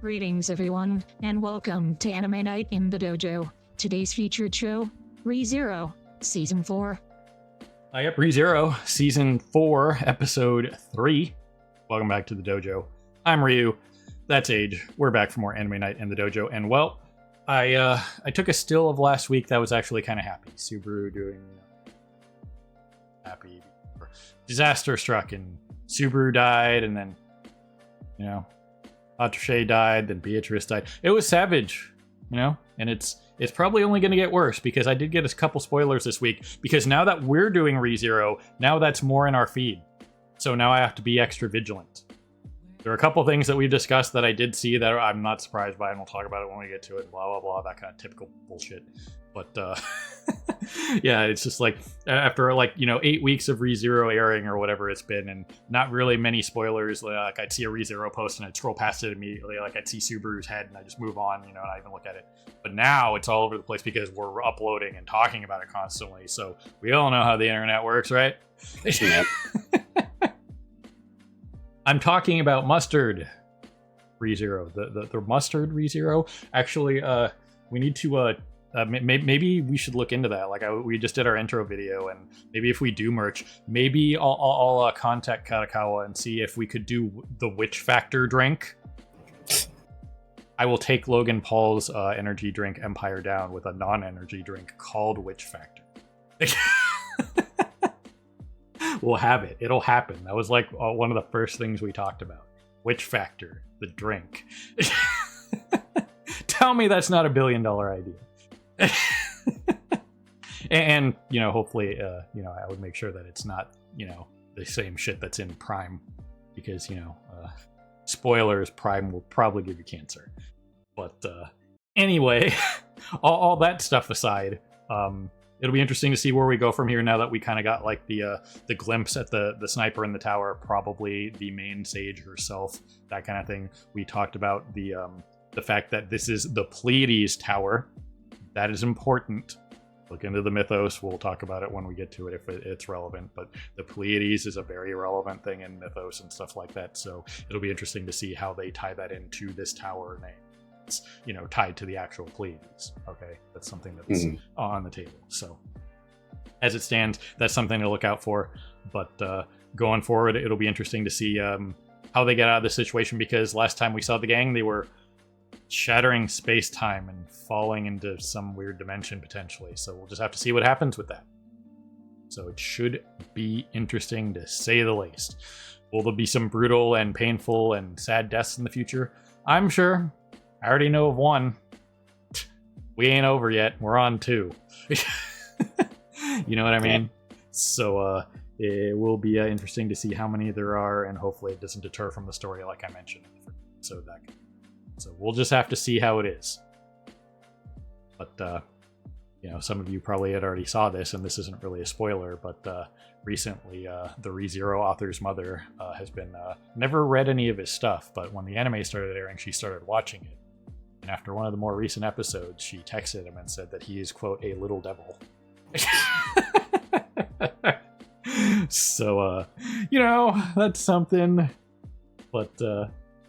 Greetings, everyone, and welcome to Anime Night in the Dojo. Today's featured show, ReZero, Season 4. Yep, ReZero, Season 4, Episode 3. Welcome back to the dojo. I'm Ryu. That's Age. We're back for more Anime Night in the dojo. And, well, I took a still of last week that was actually kind of happy. Subaru doing happy. Disaster struck, and Subaru died, and then, Patricia died, then Beatrice died. It was savage, and it's probably only going to get worse because I did get a couple spoilers this week because now that we're doing ReZero, now that's more in our feed. So now I have to be extra vigilant. There are a couple things that we've discussed that I did see that I'm not surprised by, and we'll talk about it when we get to it, blah, blah, blah, that kind of typical bullshit. But, yeah, it's just like, after 8 weeks of ReZero airing or whatever it's been, and not really many spoilers, like I'd see a ReZero post and I'd scroll past it immediately, like I'd see Subaru's head and I just move on, and not even look at it. But now it's all over the place because we're uploading and talking about it constantly, so we all know how the internet works, right? Yep. I'm talking about Mustard ReZero, the Mustard ReZero. Actually, we need to maybe we should look into that. We just did our intro video, and maybe if we do merch, maybe I'll contact Katakawa and see if we could do the Witch Factor drink. I will take Logan Paul's energy drink Empire Down with a non-energy drink called Witch Factor. We'll have it. It'll happen. That was one of the first things we talked about. Witch Factor, the drink. Tell me that's not $1 billion idea. and hopefully I would make sure that it's not the same shit that's in Prime, because spoilers, Prime will probably give you cancer. But anyway, all that stuff aside, it'll be interesting to see where we go from here now that we kind of got the glimpse at the sniper in the tower, probably the main Sage herself, that kind of thing. We talked about the fact that this is the Pleiades tower. That is important. Look into the mythos. We'll talk about it when we get to it if it's relevant. But the Pleiades is a very relevant thing in mythos and stuff like that. So it'll be interesting to see how they tie that into this tower name. It's, tied to the actual Pleiades. Okay, that's something that's on the table. So as it stands, that's something to look out for. But going forward, it'll be interesting to see how they get out of this situation, because last time we saw the gang, they were shattering space-time and falling into some weird dimension potentially. So we'll just have to see what happens with that. So it should be interesting, to say the least. Will there be some brutal and painful and sad deaths in the future? I'm sure. I already know of one. We ain't over yet. We're on 2. You know what I mean? So it will be interesting to see how many there are, and hopefully it doesn't deter from the story like I mentioned. So we'll just have to see how it is. But some of you probably had already saw this, and this isn't really a spoiler, but recently the ReZero author's mother has been never read any of his stuff, but when the anime started airing, she started watching it. And after one of the more recent episodes, she texted him and said that he is, quote, a little devil. So, that's something. But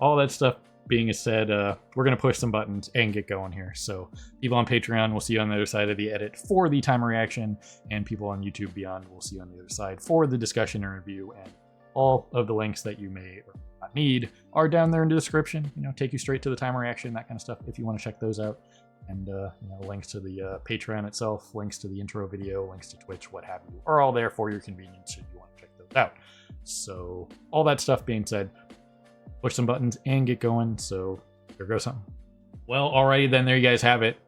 all that stuff being said, we're going to push some buttons and get going here. So people on Patreon, we'll see you on the other side of the edit for the timer reaction, and people on YouTube Beyond, we'll see you on the other side for the discussion and review. And all of the links that you may or not need are down there in the description. Take you straight to the timer reaction, that kind of stuff, if you want to check those out. And links to the Patreon itself, links to the intro video, links to Twitch, what have you, are all there for your convenience should you want to check those out. So all that stuff being said, push some buttons and get going. So there goes something. Well, alrighty then, there you guys have it.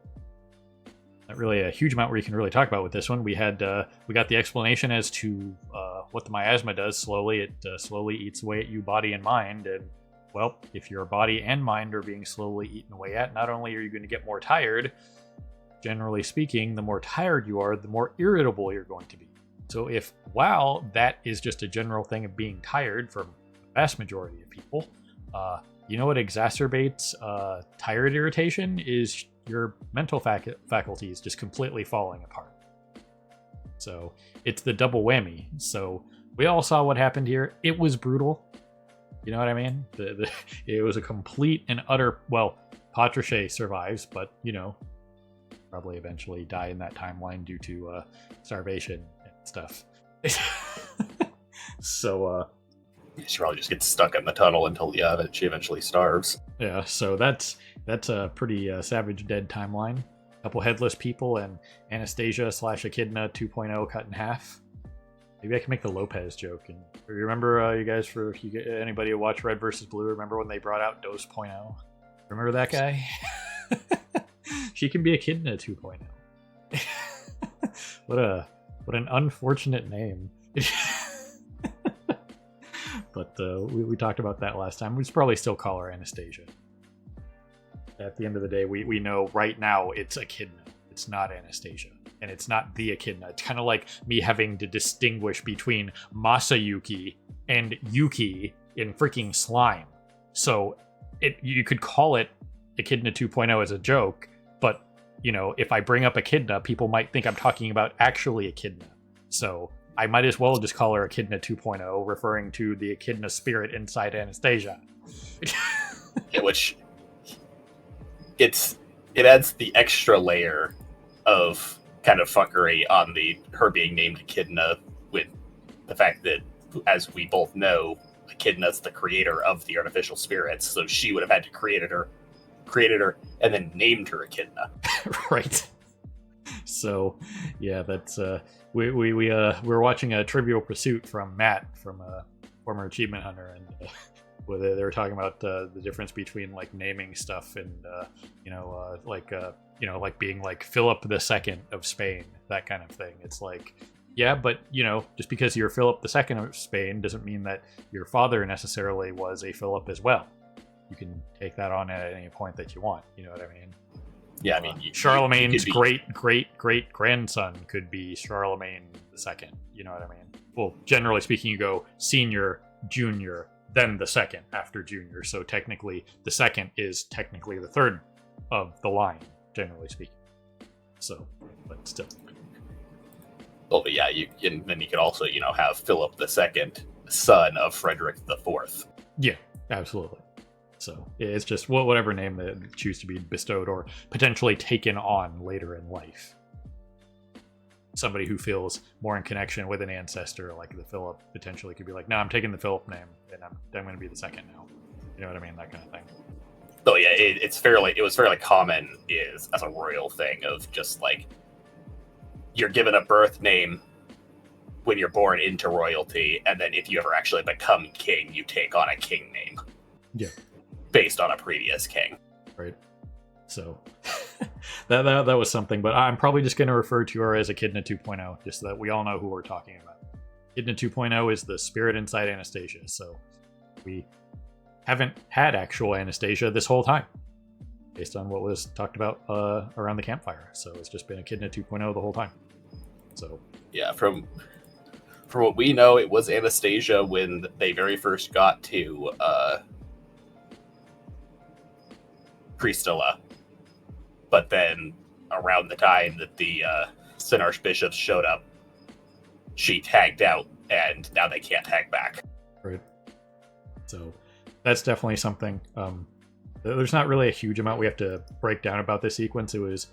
Not really a huge amount where you can really talk about with this one. We got the explanation as to what the miasma does. Slowly, it slowly eats away at you, body and mind. And well, if your body and mind are being slowly eaten away at, not only are you going to get more tired, generally speaking, the more tired you are, the more irritable you're going to be. So while that is just a general thing of being tired for the vast majority of people, what exacerbates tired irritation is your mental faculties just completely falling apart. So it's the double whammy. So we all saw what happened here. It was brutal. You know what I mean? It was a complete and utter. Well, Patricia survives, but probably eventually die in that timeline due to starvation and stuff. So she probably just gets stuck in the tunnel until she eventually starves. Yeah, so that's a pretty Savage Dead timeline. A couple headless people and Anastasia / Echidna 2.0 cut in half. Maybe I can make the Lopez joke. And remember, you guys, anybody who watched Red vs. Blue, remember when they brought out Dose.0? Remember that guy? She can be Echidna 2.0. What an unfortunate name. But we talked about that last time. We'd probably still call her Anastasia. At the end of the day, we know right now it's Echidna. It's not Anastasia. And it's not the Echidna. It's kind of like me having to distinguish between Masayuki and Yuki in freaking Slime. So you could call it Echidna 2.0 as a joke, but, if I bring up Echidna, people might think I'm talking about actually Echidna. So I might as well just call her Echidna 2.0, referring to the Echidna spirit inside Anastasia. Which it adds the extra layer of kind of fuckery on her being named Echidna, with the fact that, as we both know, Echidna's the creator of the artificial spirits, so she would have had to created her, and then named her Echidna. Right. So, yeah, that's we were watching a Trivial Pursuit from Matt, from a former achievement hunter, and where they were talking about the difference between like naming stuff and like being like Philip II of Spain, that kind of thing. It's like, yeah, but just because you're Philip II of Spain doesn't mean that your father necessarily was a Philip as well. You can take that on at any point that you want. You know what I mean? Yeah, I mean, Charlemagne's great grandson could be Charlemagne II. You know what I mean? Well, generally speaking, you go senior, junior, then the second after junior. So technically, the second is technically the third of the line, generally speaking. So, but still. Well, but yeah, then you could also, have Philip II, son of Frederick IV. Yeah, absolutely. So it's just whatever name they choose to be bestowed or potentially taken on later in life. Somebody who feels more in connection with an ancestor, like the Philip, potentially could be like, no, I'm taking the Philip name, and I'm going to be the second now. You know what I mean? That kind of thing. So yeah, it was fairly common as a royal thing of just like, you're given a birth name when you're born into royalty, and then if you ever actually become king, you take on a king name. Yeah. Based on a previous king. Right. So that was something, but I'm probably just going to refer to her as Echidna 2.0, just so that we all know who we're talking about. Echidna 2.0 is the spirit inside Anastasia, so we haven't had actual Anastasia this whole time, based on what was talked about around the campfire. So it's just been Echidna 2.0 the whole time. So yeah, from what we know, it was Anastasia when they very first got to Priestella, but then around the time that the Sin Archbishops showed up, she tagged out, and now they can't tag back. Right. So that's definitely something. There's not really a huge amount we have to break down about this sequence. It was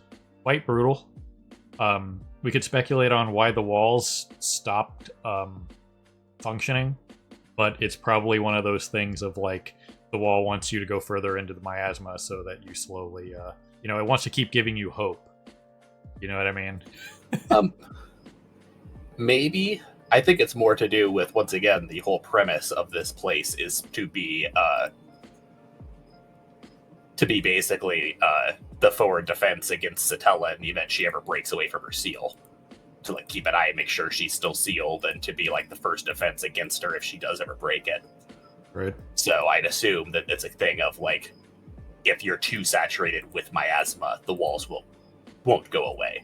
quite brutal. We could speculate on why the walls stopped functioning, but it's probably one of those things of like, the wall wants you to go further into the miasma so that you slowly, it wants to keep giving you hope. You know what I mean? Maybe. I think it's more to do with, once again, the whole premise of this place is to be basically the forward defense against Satella in the event she ever breaks away from her seal. To like keep an eye and make sure she's still sealed, and to be like the first defense against her if she does ever break it. Right. So I'd assume that it's a thing of like, if you're too saturated with miasma, the walls won't go away.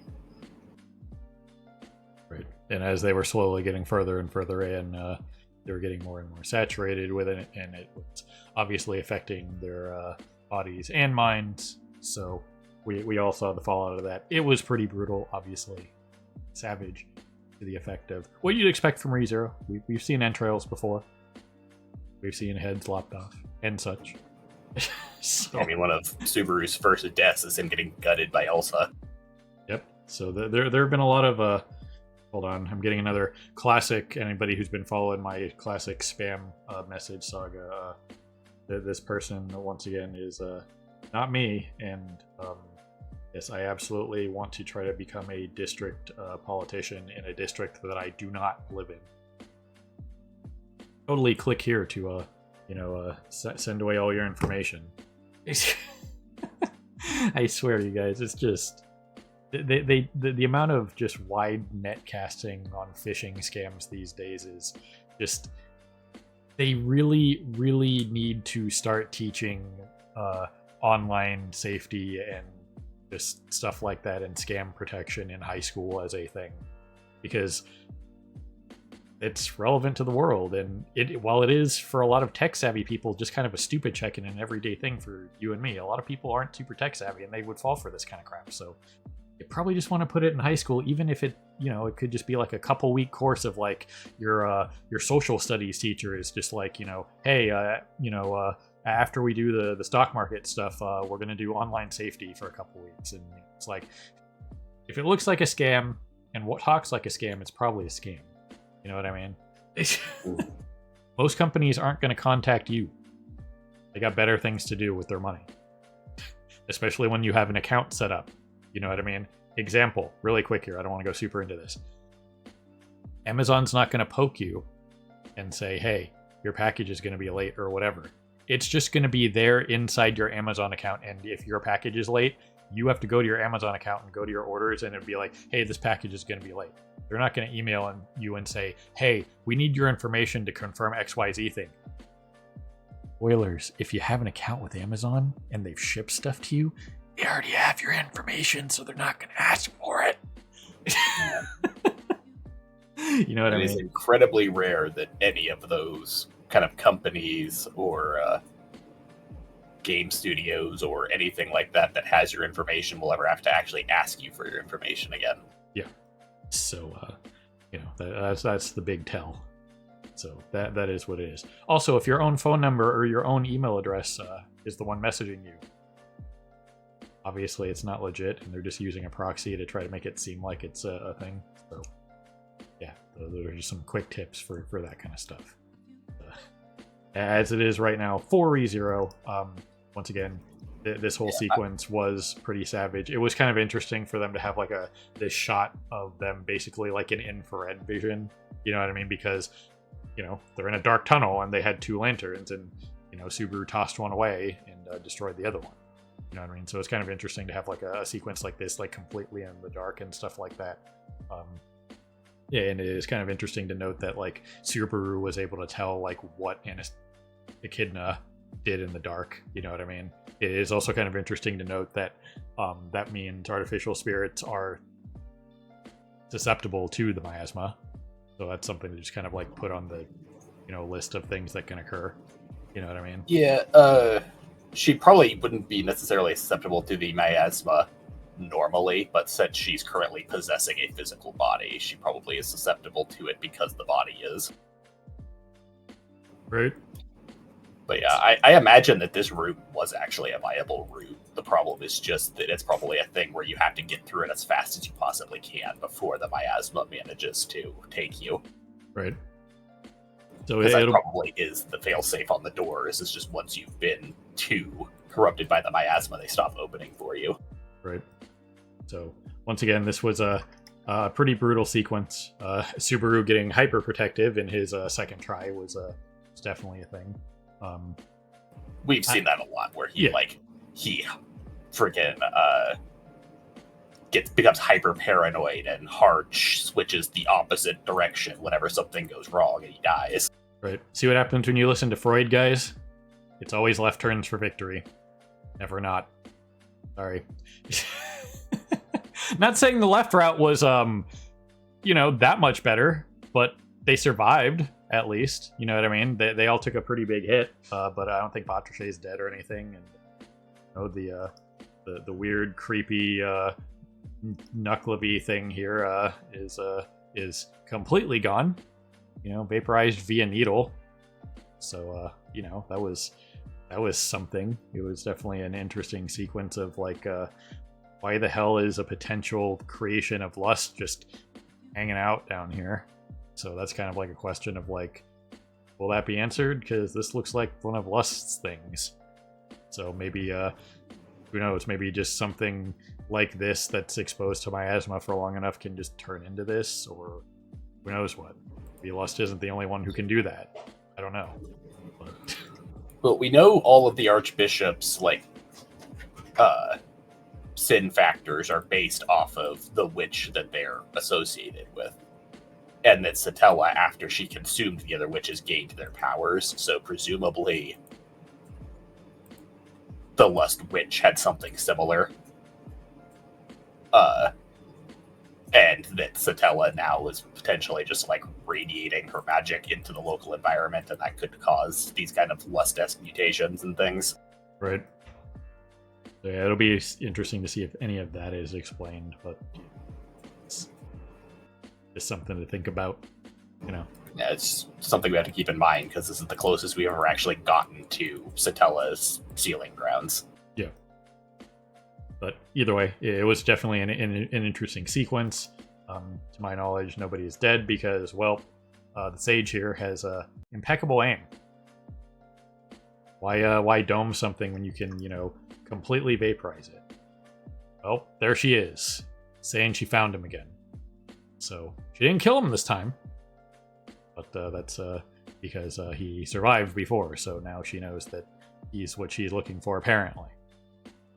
Right. And as they were slowly getting further and further in, they were getting more and more saturated with it, and it was obviously affecting their bodies and minds. So we all saw the fallout of that. It was pretty brutal, obviously. Savage to the effect of what you'd expect from ReZero. We've seen entrails before. We've seen heads lopped off and such. So, I mean, one of Subaru's first deaths is him getting gutted by Elsa. yep. So there have been a lot of hold on, I'm getting another classic. Anybody who's been following my classic spam message saga, this person once again is not me, and yes, I absolutely want to try to become a district politician in a district that I do not live in. Totally click here to send away all your information. I swear to you guys, it's just the amount of just wide net casting on phishing scams these days is just, they really need to start teaching online safety and just stuff like that and scam protection in high school as a thing, because it's relevant to the world, and while it is for a lot of tech savvy people just kind of a stupid check in an everyday thing for you and me, a lot of people aren't super tech savvy and they would fall for this kind of crap. So you probably just want to put it in high school, even if it could just be like a couple week course of like your social studies teacher is just like, hey, after we do the stock market stuff, we're going to do online safety for a couple weeks. And it's like, if it looks like a scam and what talks like a scam, it's probably a scam. You know what I mean? Most companies aren't going to contact you. They got better things to do with their money. Especially when you have an account set up. You know what I mean? Example, really quick here. I don't want to go super into this. Amazon's not going to poke you and say, hey, your package is going to be late or whatever. It's just going to be there inside your Amazon account. And if your package is late, you have to go to your Amazon account and go to your orders, and it'd be like, hey, this package is going to be late. They're not going to email you and say, hey, we need your information to confirm XYZ thing. Spoilers, if you have an account with Amazon and they've shipped stuff to you, they already have your information, so they're not going to ask for it. You know what I mean? It is incredibly rare that any of those kind of companies or game studios or anything like that has your information will ever have to actually ask you for your information again. Yeah. So, that's the big tell. So that is what it is. Also, if your own phone number or your own email address is the one messaging you, obviously it's not legit, and they're just using a proxy to try to make it seem like it's a thing. So, yeah, those are just some quick tips for that kind of stuff. As it is right now, 4-0. Once again, this whole sequence was pretty savage. It was kind of interesting for them to have like this shot of them basically like an infrared vision. You know what I mean? Because they're in a dark tunnel and they had 2 lanterns, and Subaru tossed one away and destroyed the other one. You know what I mean? So it's kind of interesting to have like a sequence like this, like completely in the dark and stuff like that. Yeah, and it is kind of interesting to note that like Subaru was able to tell like what Echidna did in the dark. You know what I mean? It is also kind of interesting to note that that means artificial spirits are susceptible to the miasma. So that's something to just kind of like put on the list of things that can occur. You know what I mean? Yeah, she probably wouldn't be necessarily susceptible to the miasma normally, but since she's currently possessing a physical body, she probably is susceptible to it because the body is. Right. But yeah, I imagine that this route was actually a viable route. The problem is just that it's probably a thing where you have to get through it as fast as you possibly can before the miasma manages to take you. Right. So that probably is the failsafe on the doors. It's just once you've been too corrupted by the miasma, they stop opening for you. Right. So once again, this was a pretty brutal sequence. Subaru getting hyper protective in his second try was definitely a thing. We've seen that a lot, where he freaking becomes hyper paranoid and hard switches the opposite direction whenever something goes wrong and he dies. Right. See what happens when you listen to Freud, guys? It's always left turns for victory. Never not. Sorry. Not saying the left route was, that much better, but they survived, at least. You know what I mean? They all took a pretty big hit, but I don't think Patroché's dead or anything. And the weird, creepy Knuckleby thing here is completely gone. Vaporized via needle. So that was something. It was definitely an interesting sequence of like why the hell is a potential creation of lust just hanging out down here? So that's kind of like a question of like, will that be answered? Because this looks like one of Lust's things. So maybe, who knows, maybe just something like this that's exposed to miasma for long enough can just turn into this, or who knows what. Maybe Lust isn't the only one who can do that. I don't know. But... Well, we know all of the archbishops, like, sin factors are based off of the witch that they're associated with. And that Satella, after she consumed the other witches, gained their powers. So presumably, the Lust Witch had something similar. And that Satella now is potentially just like radiating her magic into the local environment, and that could cause these kind of lust-esque mutations and things. Right. So yeah, it'll be interesting to see if any of that is explained, but it's just something to think about, Yeah, it's something we have to keep in mind, because this is the closest we've ever actually gotten to Satella's sealing grounds. Yeah. But either way, it was definitely an interesting sequence. To my knowledge, nobody is dead because, well, the Sage here has impeccable aim. Why dome something when you can, completely vaporize it? Well, there she is, saying she found him again. So she didn't kill him this time, but that's because he survived before. So now she knows that he's what she's looking for, apparently,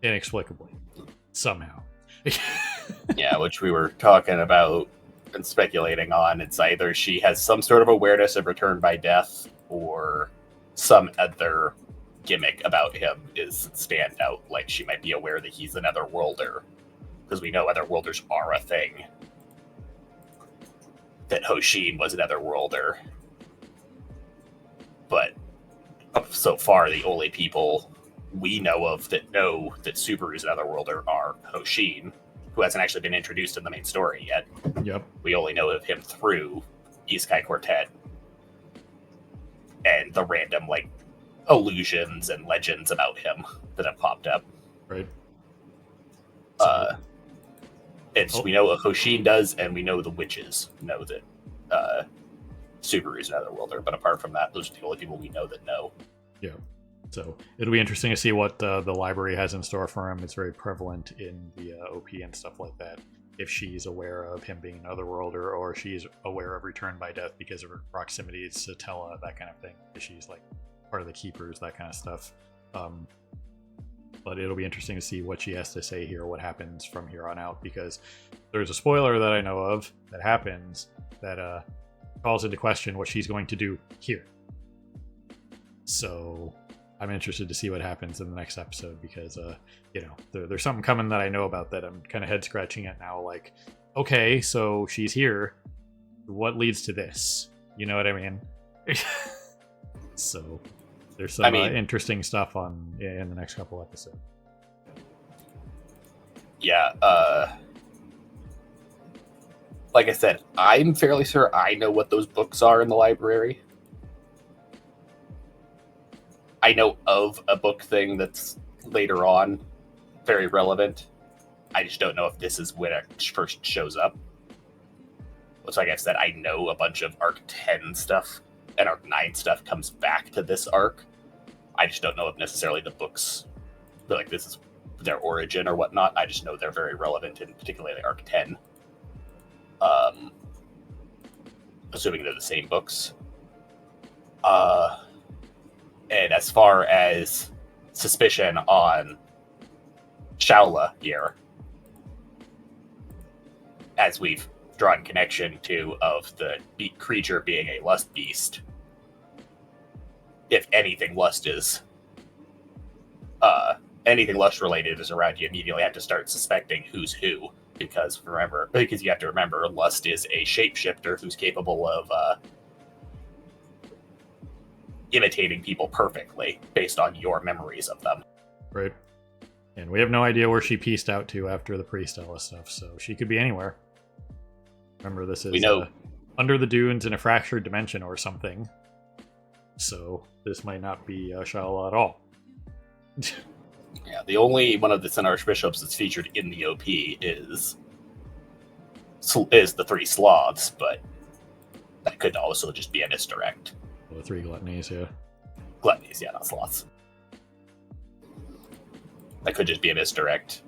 inexplicably, somehow. Yeah, which we were talking about and speculating on. It's either she has some sort of awareness of return by death, or some other gimmick about him is standout. Like, she might be aware that he's an otherworlder, because we know otherworlders are a thing. That Hoshin was an otherworlder. But so far, the only people we know of that Subaru's an otherworlder are Hoshin, who hasn't actually been introduced in the main story yet. Yep. We only know of him through Isekai Quartet and the random, like, allusions and legends about him that have popped up. Right. We know what Hoshin does, and we know the witches know that Subaru's an otherworlder, but apart from that, those are the only people we know that know. Yeah. So it'll be interesting to see what the library has in store for him. It's very prevalent in the OP and stuff like that. If she's aware of him being an otherworlder, or she's aware of return by death because of her proximity to Satella, that kind of thing. If she's like part of the Keepers, that kind of stuff. But it'll be interesting to see what she has to say here, what happens from here on out, because there's a spoiler that I know of that happens that calls into question what she's going to do here. So I'm interested to see what happens in the next episode, because there's something coming that I know about that I'm kind of head scratching at now. Like, okay, so she's here. What leads to this? You know what I mean? So there's some interesting stuff in the next couple episodes. Yeah. Like I said, I'm fairly sure I know what those books are in the library. I know of a book thing that's later on very relevant. I just don't know if this is when it first shows up. Which, like I said, I know a bunch of Arc 10 stuff and Arc 9 stuff comes back to this arc. I just don't know if necessarily the books, like, this is their origin or whatnot. I just know they're very relevant in particularly Arc 10. Assuming they're the same books. And as far as suspicion on Shaula here, as we've drawn connection to of the creature being a lust beast, if anything lust is anything lust related is around, you immediately have to start suspecting who's who, because you have to remember lust is a shapeshifter who's capable of imitating people perfectly based on your memories of them. Right. And we have no idea where she pieced out to after the Priestella stuff, so she could be anywhere. Remember, this is we know under the dunes in a fractured dimension or something. so this might not be Shala at all. Yeah, the only one of the Sin Archbishops that's featured in the OP is the 3 Sloths, but that could also just be a misdirect. The 3 Gluttonies, yeah. Gluttonies, yeah, not Sloths. That could just be a misdirect.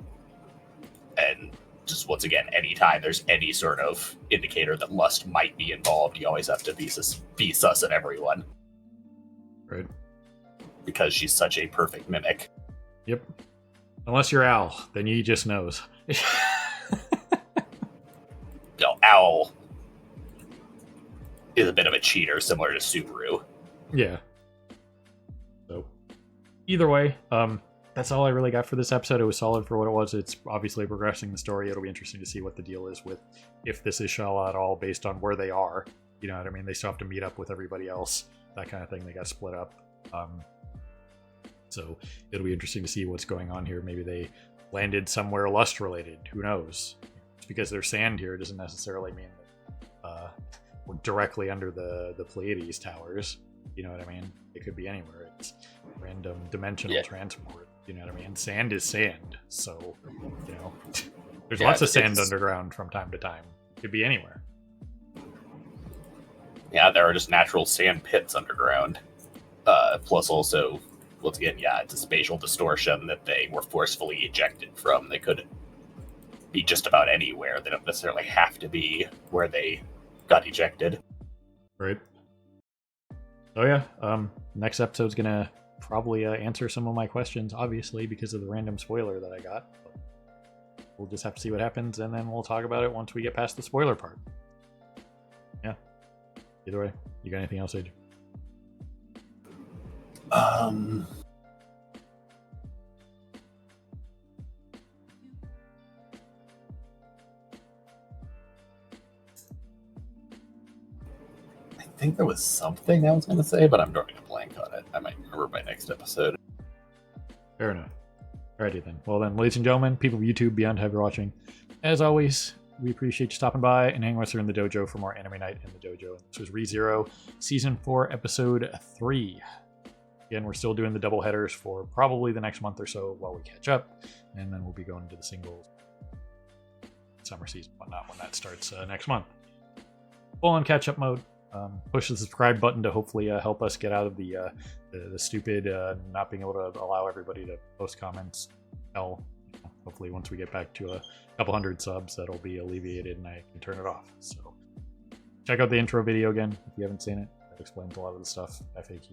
And just once again, anytime there's any sort of indicator that lust might be involved, you always have to be sus at everyone. Right. Because she's such a perfect mimic. Yep. Unless you're Al, then he just knows. No, Al is a bit of a cheater, similar to Subaru. Yeah. So, either way, that's all I really got for this episode. It was solid for what it was. It's obviously progressing the story. It'll be interesting to see what the deal is with if this is Shala at all, based on where they are. You know what I mean? They still have to meet up with everybody else. That kind of thing. They got split up. So it'll be interesting to see what's going on here. Maybe they landed somewhere lust related. Who knows? Just because there's sand here doesn't necessarily mean that we're directly under the Pleiades towers. You know what I mean? It could be anywhere. It's random dimensional transport. You know what I mean? Sand is sand. So, you know, there's lots of sand underground from time to time. It could be anywhere. Yeah, there are just natural sand pits underground. Plus also, once again, it's a spatial distortion that they were forcefully ejected from. They could be just about anywhere. They don't necessarily have to be where they got ejected. Right. Oh yeah. Next episode's gonna probably answer some of my questions, obviously, because of the random spoiler that I got. But we'll just have to see what happens, and then we'll talk about it once we get past the spoiler part. Yeah. Either way, you got anything else, Age? I think there was something I was going to say, but I'm drawing a blank on it. I might remember by next episode. Fair enough. Alrighty then. Well then, ladies and gentlemen, people of YouTube, beyond who are watching, as always, we appreciate you stopping by and hanging with us here in the dojo for more Anime Night in the Dojo. This was ReZero, Season 4, Episode 3. Again, we're still doing the double headers for probably the next month or so while we catch up, and then we'll be going to the singles summer season, whatnot, when that starts next month. Full on catch-up mode. Push the subscribe button to hopefully help us get out of the stupid not being able to allow everybody to post comments. Hell, hopefully once we get back to a couple hundred subs, that'll be alleviated and I can turn it off. So check out the intro video again if you haven't seen it. That explains a lot of the stuff, FAQ.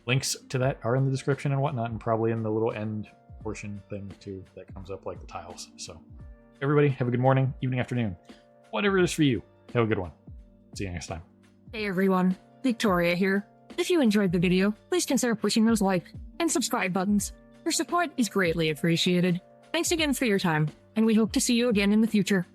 Links to that are in the description and whatnot, and probably in the little end portion thing too that comes up like the tiles. So everybody, have a good morning, evening, afternoon, whatever it is for you. Have a good one. See you next time. Hey everyone, Victoria here. If you enjoyed the video, please consider pushing those like and subscribe buttons. Your support is greatly appreciated. Thanks again for your time, and we hope to see you again in the future.